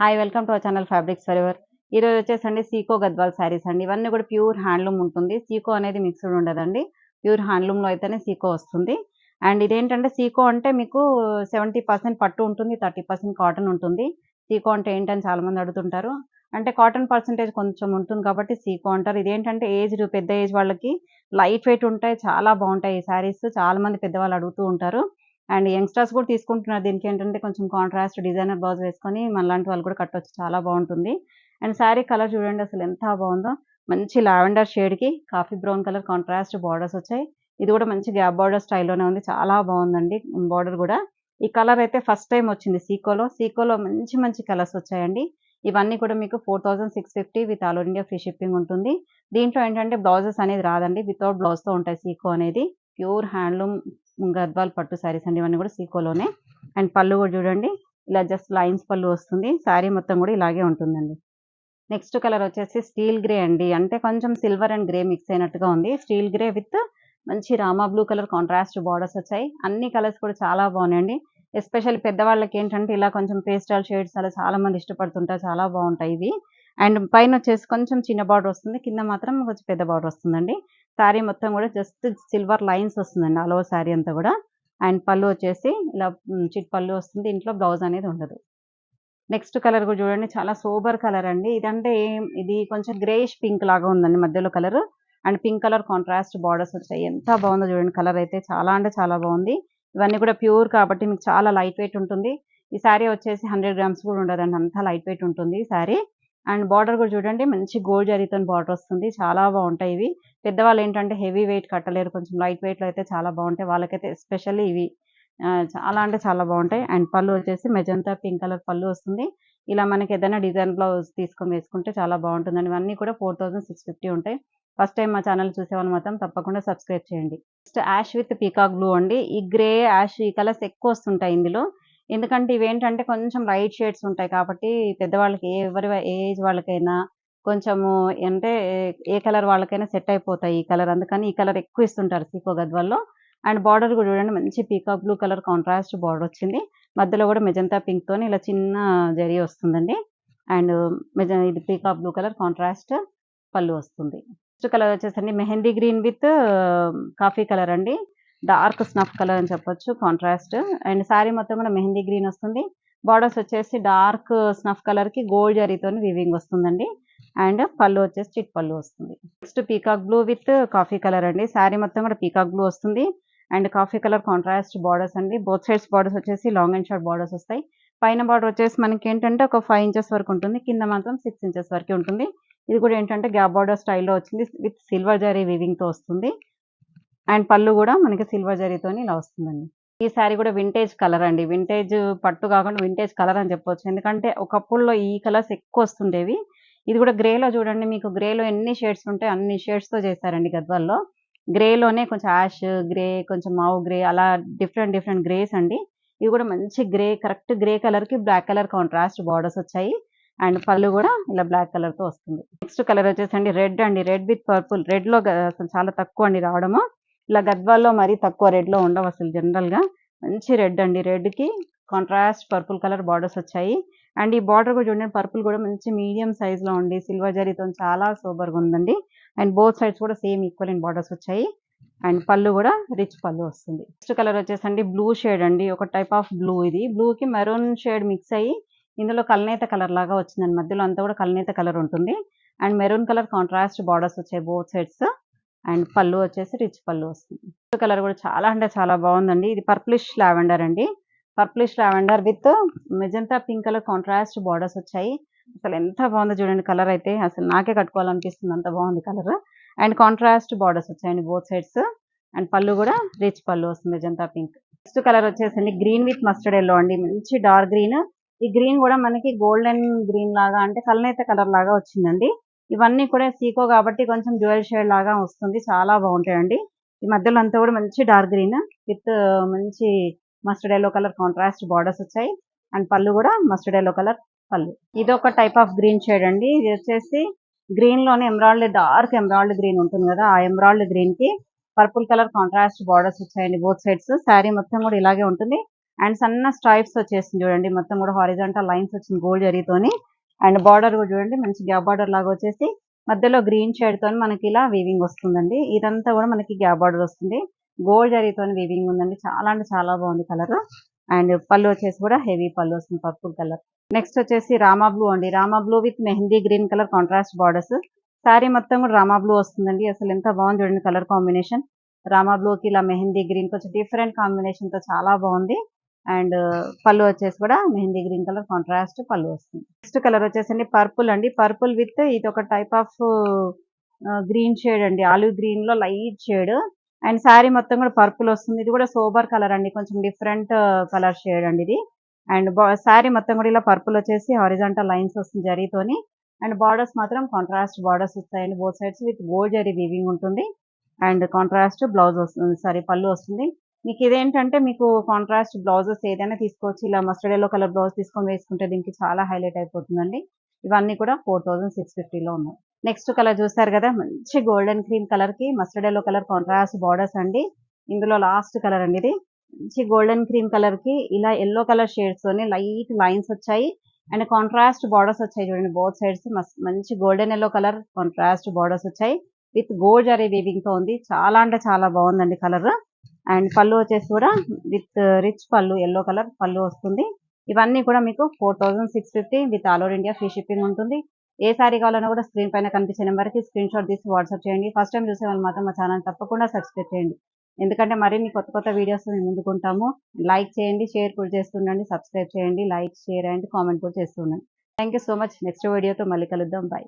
Hi welcome to our channel fabrics forever. ఈరోజు వచ్చేసండి సీకో గద్వాల్ శారీస్ అండి. ఇవన్నీ కూడా ప్యూర్ హ్యాండ్లూమ్ ఉంటుంది. సీకో అనేది మిక్స్డ్ ఉండదండి. ప్యూర్ హ్యాండ్లూమ్లో అయితేనే సీకో వస్తుంది. అండ్ ఇదేంటంటే సీకో అంటే మీకు 70% పట్టు ఉంటుంది, 30% కాటన్ ఉంటుంది. సీకో అంటే ఏంటని చాలా మంది అడుగుతుంటారు. అంటే కాటన్ పర్సెంటేజ్ కొంచెం ఉంటుంది కాబట్టి సీకో అంటారు. ఇదేంటంటే పెద్ద ఏజ్ వాళ్ళకి లైట్ వెయిట్ ఉంటాయి, చాలా బాగుంటాయి ఈ శారీస్. చాలా మంది పెద్దవాళ్ళు అడుగుతూ ఉంటారు. అండ్ యంగ్‌స్టర్స్ కూడా తీసుకుంటున్నారు. దీనికేంటంటే కొంచెం కాంట్రాస్ట్ డిజైనర్ బ్లౌజ్ వేసుకొని మనలాంటి వాళ్ళు కూడా కట్టొచ్చు. చాలా బావుంటుంది. అండ్ శారీ కలర్ చూడండి అసలు ఎంత బావుందో. మంచి లావెండర్ షేడ్‌కి coffee brown colour contrast borders వచ్చాయి. ఇది కూడా మంచి గ్యాప్ బార్డర్ స్టైల్‌లోనే ఉంది. చాలా బావుందండి బార్డర్ కూడా. ఈ కలర్ అయితే ఫస్ట్ టైమ్ వచ్చింది సీకోలో. సీకోలో మంచి మంచి కలర్స్ వచ్చాయండి. ఇవన్నీ కూడా మీకు 4650 with all over India free shipping ఉంటుంది. దీంట్లో ఏంటంటే బ్లౌజెస్ అనేది రాదండి. వితౌట్ బ్లౌజ్‌తో ఉంటాయి సీకో అనేది. ప్యూర్ హ్యాండ్లూమ్ గద్వాల్ పట్టు శారీస్ అండి. ఇవన్నీ కూడా సీకోలోనే. అండ్ పళ్ళు కూడా చూడండి. ఇలా జస్ట్ లైన్స్ పళ్ళు వస్తుంది. శారీ మొత్తం కూడా ఇలాగే ఉంటుందండి. నెక్స్ట్ కలర్ వచ్చేసి స్టీల్ గ్రే అండి. అంటే కొంచెం సిల్వర్ అండ్ గ్రే మిక్స్ అయినట్టుగా ఉంది. స్టీల్ గ్రే విత్ మంచి Rama blue colour contrast borders వచ్చాయి. అన్ని కలర్స్ కూడా చాలా బాగున్నాయండి. ఎస్పెషల్లీ పెద్దవాళ్ళకి ఏంటంటే ఇలా కొంచెం పేస్టల్ షేడ్స్ అలా చాలా మంది ఇష్టపడుతుంటారు. చాలా బాగుంటాయి ఇవి. అండ్ పైన వచ్చేసి కొంచెం చిన్న బార్డర్ వస్తుంది. కింద మాత్రం కొంచెం పెద్ద బార్డర్ వస్తుందండి. శారీ మొత్తం కూడా జస్ట్ సిల్వర్ లైన్స్ వస్తుందండి ఆల్ ఓవర్ శారీ అంతా కూడా. అండ్ పళ్ళు వచ్చేసి ఇలా చిట్ పళ్ళు వస్తుంది. ఇంట్లో బ్లౌజ్ అనేది ఉండదు. నెక్స్ట్ కలర్ కూడా చూడండి. చాలా సోబర్ కలర్ అండి. ఇది కొంచెం గ్రేయిష్ పింక్ లాగా ఉందండి మధ్యలో colour. And pink colour contrast borders వచ్చాయి. ఎంత బాగుందో చూడండి కలర్ అయితే చాలా అంటే చాలా బాగుంది. ఇవన్నీ కూడా ప్యూర్ కాబట్టి మీకు చాలా లైట్ వెయిట్ ఉంటుంది. ఈ శారీ వచ్చేసి 100 గ్రామ్స్ కూడా ఉండదండి. అంతా లైట్ వెయిట్ ఉంటుంది ఈ శారీ. అండ్ బార్డర్ కూడా చూడండి మంచి గోల్డ్ జరీతోని బార్డర్ వస్తుంది. చాలా బాగుంటాయి ఇవి. పెద్దవాళ్ళు ఏంటంటే హెవీ వెయిట్ కట్టలేరు. కొంచెం లైట్ వెయిట్‌లో అయితే చాలా బాగుంటాయి. వాళ్ళకైతే ఎస్పెషల్లీ ఇవి చాలా అంటే చాలా బాగుంటాయి. అండ్ పళ్ళు వచ్చేసి మెజంతా పింక్ కలర్ పళ్ళు వస్తుంది. ఇలా మనకి ఏదైనా డిజైన్ బ్లౌజ్ తీసుకొని వేసుకుంటే చాలా బాగుంటుందండి. ఇవన్నీ కూడా 4650 ఉంటాయి. ఫస్ట్ టైమ్ మా ఛానల్ చూసేవాళ్ళు మాత్రం తప్పకుండా సబ్స్క్రైబ్ చేయండి. Next ash with peacock blue అండి. ఈ గ్రే, యాష్ ఈ కలర్స్ ఎక్కువ వస్తుంటాయి ఇందులో. ఎందుకంటే ఇవేంటంటే కొంచెం లైట్ షేడ్స్ ఉంటాయి కాబట్టి పెద్దవాళ్ళకి ఏ ఏజ్ వాళ్ళకైనా కొంచెము అంటే ఏ కలర్ వాళ్ళకైనా సెట్ అయిపోతాయి ఈ కలర్. అందుకని ఈ కలర్ ఎక్కువ ఇస్తుంటారు సీకో గద్వాల్లో. అండ్ బార్డర్ కూడా చూడండి మంచి peacock blue colour contrast border వచ్చింది. మధ్యలో కూడా మెజంతా పింక్ తోని ఇలా చిన్న జరీ వస్తుందండి. అండ్ ఇది పీకాక్ బ్లూ కలర్ కాంట్రాస్ట్ పళ్ళు వస్తుంది. నెక్స్ట్ కలర్ వచ్చేసండి mehndi green with coffee colour అండి. డార్క్ స్నఫ్ కలర్ అని చెప్పొచ్చు కాంట్రాస్ట్. అండ్ శారీ మొత్తం కూడా మెహందీ గ్రీన్ వస్తుంది. బార్డర్స్ వచ్చేసి డార్క్ స్నఫ్ కలర్ కి గోల్డ్ జరీతోని వీవింగ్ వస్తుందండి. అండ్ పళ్ళు వచ్చేసి చిట్ పళ్ళు వస్తుంది. Next peacock blue with coffee colour అండి. శారీ మొత్తం కూడా పీకాక్ బ్లూ వస్తుంది. And coffee colour contrast borders అండి. బోత్ సైడ్స్ బార్డర్స్ వచ్చేసి లాంగ్ అండ్ షార్ట్ బార్డర్స్ వస్తాయి. పైన బార్డర్ వచ్చేసి మనకి ఏంటంటే ఒక 5 ఇంచెస్ వరకు ఉంటుంది. కింద మాత్రం 6 ఇంచెస్ వరకు ఉంటుంది. ఇది కూడా ఏంటంటే గ్యాప్ బార్డర్ స్టైల్‌లో వచ్చింది. విత్ సిల్వర్ జరీ వీవింగ్‌తో వస్తుంది. అండ్ పళ్ళు కూడా మనకి సిల్వర్ జరీతోని ఇలా వస్తుందండి. ఈ శారీ కూడా వింటేజ్ కలర్ అండి. వింటేజ్ పట్టు కాకుండా వింటేజ్ కలర్ అని చెప్పొచ్చు. ఎందుకంటే ఒకప్పుడులో ఈ కలర్స్ ఎక్కువ వస్తుండేవి. ఇది కూడా గ్రేలో చూడండి. మీకు గ్రేలో ఎన్ని షేడ్స్ ఉంటాయి అన్ని షేడ్స్‌తో చేశారండి గద్వాల్లో. గ్రేలోనే కొంచెం యాష్ గ్రే, కొంచెం మావు గ్రే అలా డిఫరెంట్ డిఫరెంట్ గ్రేస్ అండి. ఇవి కూడా మంచి గ్రే కరెక్ట్ గ్రే కలర్‌కి బ్లాక్ కలర్ కాంట్రాస్ట్ బార్డర్స్ వచ్చాయి. అండ్ పళ్ళు కూడా ఇలా బ్లాక్ కలర్‌తో వస్తుంది. నెక్స్ట్ కలర్ వచ్చేసండి రెడ్ అండి. Red with purple. రెడ్‌లో అసలు చాలా తక్కువ అండి రావడము. ఇలా గద్వాల్లో మరీ తక్కువ రెడ్‌లో ఉండవు అసలు జనరల్‌గా. మంచి రెడ్ అండి. రెడ్‌కి కాంట్రాస్ట్ పర్పుల్ కలర్ బార్డర్స్ వచ్చాయి. అండ్ ఈ బార్డర్ కూడా చూడండి పర్పుల్ కూడా మంచి మీడియం సైజ్‌లో ఉండి సిల్వర్ జరీతోని చాలా సూపర్‌గా ఉందండి. అండ్ బోత్ సైడ్స్ కూడా సేమ్ ఈక్వలెంట్ బార్డర్స్ వచ్చాయి. అండ్ పళ్ళు కూడా రిచ్ పళ్ళు వస్తుంది. నెక్స్ట్ కలర్ వచ్చేసండి బ్లూ షేడ్ అండి. ఒక టైప్ ఆఫ్ బ్లూ ఇది. బ్లూకి మెరూన్ షేడ్ మిక్స్ అయ్యి ఇందులో కల్నేత కలర్ లాగా వచ్చిందండి. మధ్యలో అంతా కూడా కల్నేత కలర్ ఉంటుంది. And maroon colour contrast borders వచ్చాయి బోత్ సైడ్స్. అండ్ పళ్ళు వచ్చేసి రిచ్ పళ్ళు వస్తుంది. నెక్స్ట్ కలర్ కూడా చాలా అంటే చాలా బాగుందండి. ఇది పర్పులిష్ లావెండర్ అండి. Purplish lavender with magenta pink colour contrast borders వచ్చాయి. అసలు ఎంత బాగుందో చూడండి కలర్ అయితే. అసలు నాకే కట్టుకోవాలనిపిస్తుంది అంత బాగుంది కలర్. అండ్ కాంట్రాస్ట్ బార్డర్స్ వచ్చాయండి బోత్ సైడ్స్. అండ్ పళ్ళు కూడా రిచ్ పళ్ళు వస్తుంది మెజంతా పింక్. నెక్స్ట్ కలర్ వచ్చేసండి గ్రీన్ విత్ మస్టర్డ్ ఎల్లో అండి. మంచి డార్క్ గ్రీన్. ఈ గ్రీన్ కూడా మనకి గోల్డెన్ గ్రీన్ లాగా అంటే కల్నేత కలర్ లాగా వచ్చిందండి. ఇవన్నీ కూడా సీకో కాబట్టి కొంచెం డ్యూయల్ షేడ్ లాగా వస్తుంది. చాలా బాగుంటాయండి. ఈ మధ్యలో అంతా కూడా మంచి డార్క్ గ్రీన్ విత్ మంచి mustard yellow colour contrast borders వచ్చాయి. అండ్ పళ్ళు కూడా మస్టర్డ్ ఎల్లో కలర్ పళ్ళు. ఇది ఒక టైప్ ఆఫ్ గ్రీన్ షేడ్ అండి. ఇది వచ్చేసి గ్రీన్ లోనే ఎమరాల్డ్ డార్క్ ఎమరాల్డ్ గ్రీన్ ఉంటుంది కదా, ఆ ఎమరాల్డ్ గ్రీన్ కి పర్పుల్ కలర్ కాంట్రాస్ట్ బార్డర్స్ వచ్చాయండి బోత్ సైడ్స్. శారీ మొత్తం కూడా ఇలాగే ఉంటుంది. అండ్ సన్న స్ట్రైప్స్ వచ్చేసింది చూడండి, మొత్తం కూడా హారిజాంటల్ లైన్స్ వచ్చింది గోల్డ్ జరీతోని. అండ్ బార్డర్ కూడా చూడండి మంచి గ్యాప్ బార్డర్ లాగా వచ్చేసి మధ్యలో గ్రీన్ షేడ్ తోని మనకి ఇలా వీవింగ్ వస్తుందండి. ఇదంతా కూడా మనకి గ్యాప్ బార్డర్ వస్తుంది, గోల్డ్ జరీతోని వీవింగ్ ఉందండి. చాలా అంటే చాలా బాగుంది కలర్. అండ్ పళ్ళు వచ్చేసి కూడా హెవీ పళ్ళు వస్తుంది, పర్పుల్ కలర్. నెక్స్ట్ వచ్చేసి రామా బ్లూ అండి, Rama blue with mehndi green colour contrast borders. Sari మొత్తం కూడా రామా బ్లూ వస్తుందండి. అసలు ఎంత బాగుంది చూడండి కలర్ కాంబినేషన్. రామా బ్లూకి ఇలా మెహందీ గ్రీన్ కొంచెం డిఫరెంట్ కాంబినేషన్ తో చాలా బాగుంది. అండ్ పళ్ళు వచ్చేసి కూడా మెహందీ గ్రీన్ కలర్ కాంట్రాస్ట్ పళ్ళు వస్తుంది. నెక్స్ట్ కలర్ వచ్చేసండి పర్పుల్ అండి, పర్పుల్ విత్ ఇది ఒక టైప్ ఆఫ్ గ్రీన్ షేడ్ అండి, ఆలివ్ గ్రీన్ లో లైట్ షేడ్. అండ్ శారీ మొత్తం కూడా పర్పుల్ వస్తుంది. ఇది కూడా సోబర్ కలర్ అండి, కొంచెం డిఫరెంట్ కలర్ షేడ్ అండి ఇది. అండ్ శారీ మొత్తం కూడా ఇలా పర్పుల్ వచ్చేసి హారిజాంటల్ లైన్స్ వస్తుంది జరీతోని. అండ్ బార్డర్స్ మాత్రం కాంట్రాస్ట్ బార్డర్స్ వస్తాయండి both sides with gold zari weaving ఉంటుంది. అండ్ కాంట్రాస్ట్ బ్లౌజ్ వస్తుంది, సారీ పళ్ళు వస్తుంది. మీకు ఇదేంటంటే మీకు కాంట్రాస్ట్ బ్లౌజెస్ ఏదైనా తీసుకోవచ్చు. ఇలా మస్టర్డ్ ఎల్లో కలర్ బ్లౌజ్ తీసుకొని వేసుకుంటే దీనికి చాలా హైలైట్ అయిపోతుందండి. ఇవన్నీ కూడా 4650లో ఉన్నాయి. నెక్స్ట్ కలర్ చూస్తారు కదా, మంచి గోల్డెన్ క్రీమ్ కలర్ కి mustard yellow colour contrast borders అండి. ఇందులో లాస్ట్ కలర్ అండి ఇది. మంచి గోల్డెన్ క్రీమ్ కలర్ కి ఇలా ఎల్లో కలర్ షేడ్స్ తోని లైట్ లైన్స్ వచ్చాయి. అండ్ కాంట్రాస్ట్ బార్డర్స్ వచ్చాయి చూడండి బోత్ సైడ్స్. మంచి golden yellow colour contrast borders వచ్చాయి విత్ గోల్డ్ జరీ వీవింగ్ తో ఉంది. చాలా అంటే చాలా బాగుందండి కలర్. అండ్ పళ్ళు వచ్చేసి కూడా విత్ రిచ్ పళ్ళు, ఎల్లో కలర్ పళ్ళు వస్తుంది. ఇవన్నీ కూడా మీకు 4650 with all over India free shipping ఉంటుంది. ఏ సారీ కావాలన్నా కూడా స్క్రీన్ పైన కనిపించే నెంబర్కి స్క్రీన్ షాట్ తీసి వాట్సాప్ చేయండి. ఫస్ట్ టైం చూసే వాళ్ళు మాత్రం మా ఛానల్ తప్పకుండా సబ్స్క్రైబ్ చేయండి, ఎందుకంటే మరిన్ని కొత్త కొత్త వీడియోస్ మేము ముందుకుంటాము. లైక్ చేయండి, షేర్ కూడా చేస్తుండండి, సబ్స్క్రైబ్ చేయండి, లైక్ షేర్ అండ్ కామెంట్ కూడా చేస్తుండండి. Thank you so much. Next వీడియోతో మళ్ళీ కలుద్దాం. బాయ్.